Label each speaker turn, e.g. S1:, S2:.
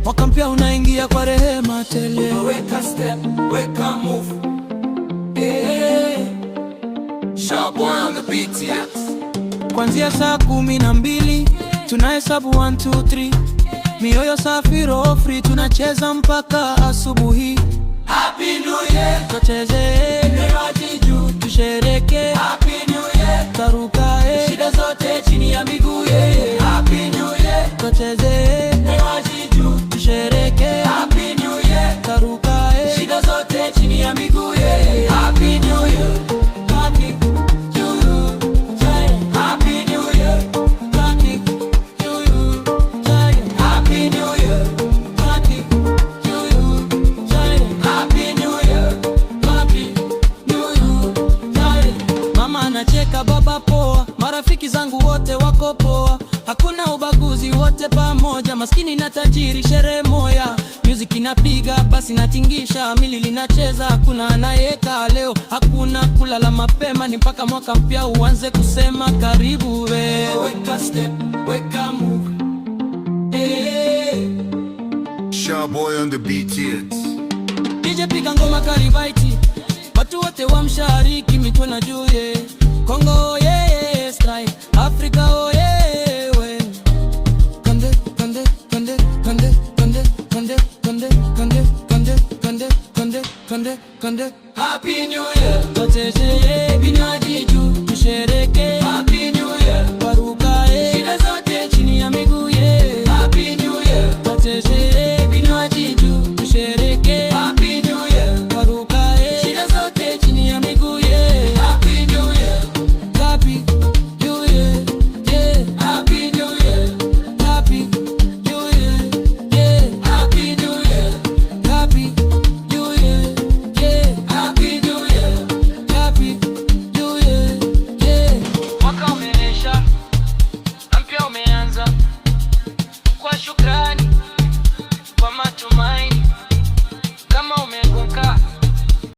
S1: mwaka mpya unaingia kwa rehema tele.
S2: Weka step, weka move. Showboy on the beat, yes.
S1: Kwanzia saa 12 tunahesabu 1, 2, 3. Mioyo safi, roho free, tunacheza mpaka asubuhi.
S2: Happy New Year,
S1: tucheze
S2: vinywaji juu,
S1: tushereke.
S2: Happy New Year,
S1: taruka
S2: shida zote chini ya miguu. Happy New Year,
S1: tucheze
S2: vinywaji juu,
S1: tushereke.
S2: Happy New Year,
S1: taruka
S2: shida zote chini ya miguu. Happy New Year, Happy New Year, Happy New Year,
S1: Happy New Year,
S2: Happy New Year,
S1: Happy New Year,
S2: Happy New Year,
S1: Happy New Year. Mama anacheka, baba poa, marafiki zangu wote wako poa, hakuna ubaguzi, wote pamoja, maskini na tajiri, sherehe moya. Music inapiga basi natingisha, mili linacheza, hakuna anayeka leo, hakuna kulala mapema, ni mpaka mwaka mpya uanze kusema karibu we.
S2: weka step, weka move.
S3: Showboy on the beat, yes.
S1: DJ piga ngoma karibaiti, watu wote wa mshariki, mitona juu ye. Kongo ye, strike Africa oye we. Kande kande kande kande kande kande kande kande kande kande kande kande.
S2: Happy New Year.